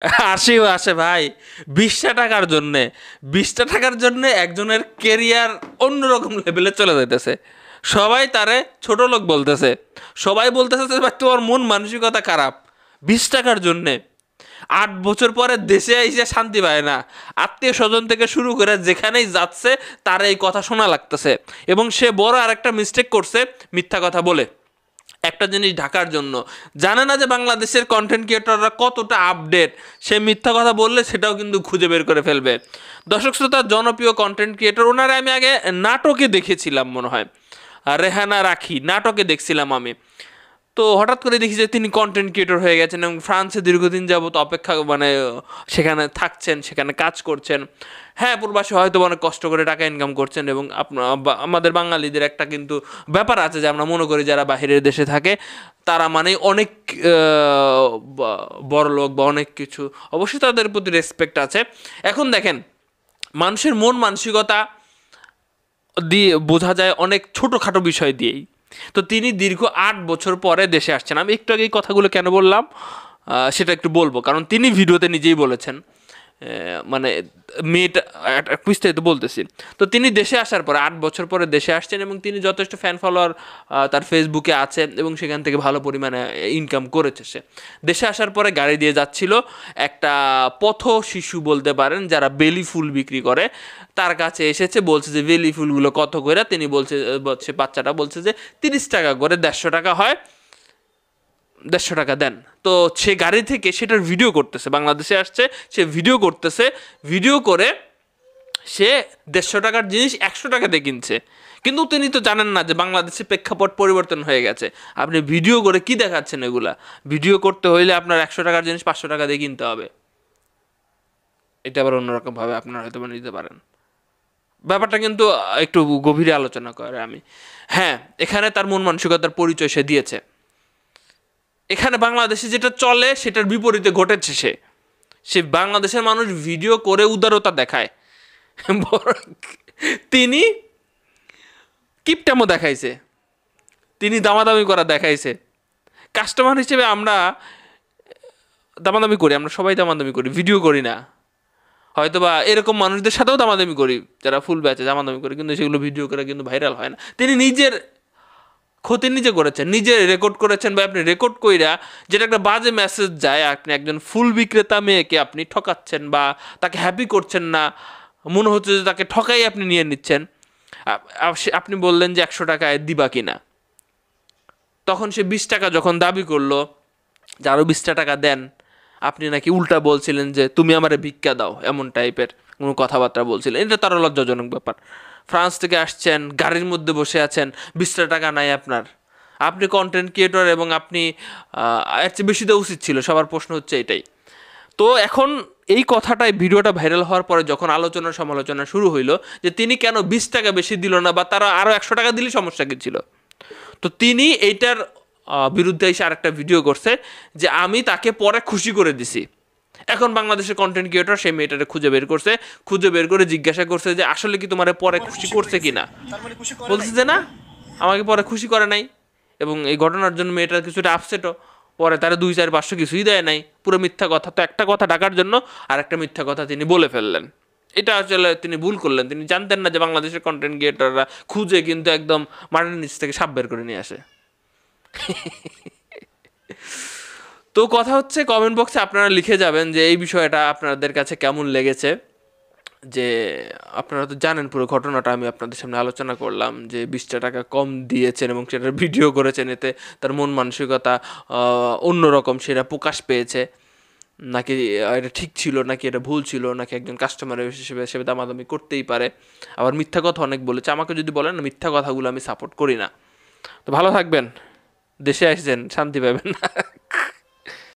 আসেও আসে ভাই, 20টা টাকার জন্যে, 20টা টাকার জন্যে একজনের কেরিয়ার অন্যরকম লেভেলে চলে যাইতেছে। সবাই তারে ছোট লোক বলতেছে, সবাই বলতেছে যে ভাই তোমার মন মানসিকতা খারাপ। 20 টাকার জন্যে 8 বছর পরে দেশে এসে শান্তি পায় না, আত্মীয় স্বজন থেকে শুরু করে যেখানেই যাচ্ছে তার এই কথা শোনা লাগতেছে। এবং সে বড় আরেকটা মিস্টেক করছে, মিথ্যা কথা বলে একটা জিনিস ঢাকার জন্য। জানে না যে বাংলাদেশের কন্টেন্ট ক্রিয়েটররা কতটা আপডেট। সে মিথ্যা কথা বললে সেটাও কিন্তু খুঁজে বের করে ফেলবে। দর্শক শ্রোতা, জনপ্রিয় কন্টেন্ট ক্রিয়েটর, ওনারা আমি আগে নাটকে দেখেছিলাম মনে হয়, রেহানা রাখি নাটকে দেখছিলাম আমি। তো হঠাৎ করে দেখি যে তিনি কন্টেন্ট ক্রিয়েটর হয়ে গেছেন এবং ফ্রান্সে দীর্ঘদিন যাবত অপেক্ষা মানে সেখানে থাকছেন, সেখানে কাজ করছেন। হ্যাঁ, প্রবাসী হয়তো অনেক কষ্ট করে টাকা ইনকাম করছেন এবং আমাদের বাঙালিদের একটা কিন্তু ব্যাপার আছে যে আমরা মনে করি যারা বাহিরের দেশে থাকে তারা মানে অনেক বড় লোক বা অনেক কিছু। অবশ্যই তাদের প্রতি রেসপেক্ট আছে। এখন দেখেন, মানুষের মন মানসিকতা দিয়ে বোঝা যায় অনেক ছোটোখাটো বিষয় দিয়েই। তো তিনি দীর্ঘ 8 বছর পরে দেশে আসছেন। আমি একটু আগে এই কথাগুলো কেন বললাম সেটা একটু বলবো, কারণ তিনি ভিডিওতে নিজেই বলেছেন। মানে মেয়েটা বিস্তারিত বলতেছি। তো তিনি দেশে আসার পরে 8 বছর পরে দেশে আসছেন এবং তিনি যথেষ্ট ফ্যান ফলোয়ার তার ফেসবুকে আছে এবং সেখান থেকে ভালো পরিমাণে ইনকাম করেছে। সে দেশে আসার পরে গাড়ি দিয়ে যাচ্ছিল একটা পথ শিশু বলতে পারেন যারা বেলি ফুল বিক্রি করে, তার কাছে এসেছে, বলছে যে বেলি ফুলগুলো কত করে। তিনি বলছে, বাচ্চাটা বলছে যে 30 টাকা করে, 150 টাকা হয়, 150 টাকা দেন। তো সে গাড়ি থেকে সেটার ভিডিও করতেছে, বাংলাদেশে আসছে, সে ভিডিও করতেছে, ভিডিও করে সে 150 টাকার জিনিস 100 টাকাতে কিনছে। কিন্তু তিনি তো জানেন না যে বাংলাদেশে প্রেক্ষাপট পরিবর্তন হয়ে গেছে। আপনি ভিডিও করে কি দেখাচ্ছেন এগুলা? ভিডিও করতে হইলে আপনার 100 টাকার জিনিস 500 টাকা দিয়ে কিনতে হবে। এটা আবার অন্যরকমভাবে আপনারা হয়তো নিতে পারেন। ব্যাপারটা কিন্তু একটু গভীরে আলোচনা করে আমি। হ্যাঁ, এখানে তার মন মানসিকতার পরিচয় সে দিয়েছে। এখানে বাংলাদেশে যেটা চলে সেটার বিপরীতে ঘটেছে। সে বাংলাদেশের মানুষ ভিডিও করে উদারতা দেখায়, তিনি কিপটামো দেখাইছে, তিনি দামাদামি করা দেখাইছে। কাস্টমার হিসেবে আমরা দামাদামি করি, আমরা সবাই দামাদামি করি, ভিডিও করি না। হয়তো বা এরকম মানুষদের সাথেও দামাদামি করি যারা ফুল ব্যাচে দামাদামি করি, কিন্তু সেগুলো ভিডিও করে কিন্তু ভাইরাল হয় না। তিনি নিজের ক্ষতি নিজে করেছেন, নিজে রেকর্ড করেছেন, বা আপনি রেকর্ড কইরা যেটা একটা বাজে মেসেজ যায়, আপনি একজন ফুল বিক্রেতা মেয়েকে আপনি ঠকাচ্ছেন বা তাকে হ্যাপি করছেন না, মনে হচ্ছে যে তাকে ঠকাই আপনি নিয়ে নিচ্ছেন। আপনি বললেন যে 100 টাকায় দিবা কিনা, তখন সে 20 টাকা যখন দাবি করলো যে আরও 20টা টাকা দেন, আপনি নাকি উল্টা বলছিলেন যে তুমি আমারে ভিক্ষা দাও, এমন টাইপের কোনো কথাবার্তা বলছিলেন। এটা তারও লজ্জাজনক ব্যাপার। ফ্রান্স থেকে আসছেন, গাড়ির মধ্যে বসে আছেন, 20টা টাকা নাই আপনার। আপনি কন্টেন্ট ক্রিয়েটর এবং আপনি এর চেয়ে বেশি দেওয়া উচিত ছিল। সবার প্রশ্ন হচ্ছে এটাই। তো এখন এই কথাটাই ভিডিওটা ভাইরাল হওয়ার পরে যখন আলোচনা সমালোচনা শুরু হইলো যে তিনি কেন 20 টাকা বেশি দিল না, বা তারা আরও 100 টাকা দিলে সমস্যা কী ছিল। তো তিনি এইটার বিরুদ্ধে এসে আরেকটা ভিডিও করছে যে আমি তাকে পরে খুশি করে দিছি। এখন বাংলাদেশের কন্টেন্ট ক্রিয়েটর সেই মেয়েটারে খুঁজে বের করছে, খুঁজে বের করে জিজ্ঞাসা করছে যে আসলে কি তোমার পরে খুশি করছে কি না। বলছে যে না, আমাকে পরে খুশি করে নাই। এবং এই ঘটনার জন্য মেয়েটার কিছুটা আপসেটও। পরে তারা 200-500 কিছুই দেয় নাই, পুরো মিথ্যা কথা। তো একটা কথা ঢাকার জন্য আর একটা মিথ্যা কথা তিনি বলে ফেললেন। এটা আসলে তিনি ভুল করলেন। তিনি জানতেন না যে বাংলাদেশের কন্টেন্ট ক্রিয়েটররা খুঁজে কিন্তু একদম মাটির নিচ থেকে সাপ বের করে নিয়ে আসে। তো কথা হচ্ছে, কমেন্ট বক্সে আপনারা লিখে যাবেন যে এই বিষয়টা আপনাদের কাছে কেমন লেগেছে। যে আপনারা তো জানেন পুরো ঘটনাটা, আমি আপনাদের সামনে আলোচনা করলাম যে 20টা টাকা কম দিয়েছেন এবং সেটার ভিডিও করেছেন, এতে তার মন মানসিকতা অন্যরকম সেটা প্রকাশ পেয়েছে। নাকি এটা ঠিক ছিল, নাকি এটা ভুল ছিল, নাকি একজন কাস্টমার হিসেবে হিসেবে দামাদামি করতেই পারে। আবার মিথ্যা কথা অনেক বলেছে। আমাকে যদি বলেন না, মিথ্যা কথাগুলো আমি সাপোর্ট করি না। তো ভালো থাকবেন, দেশে আসছেন, শান্তি পাবেন না।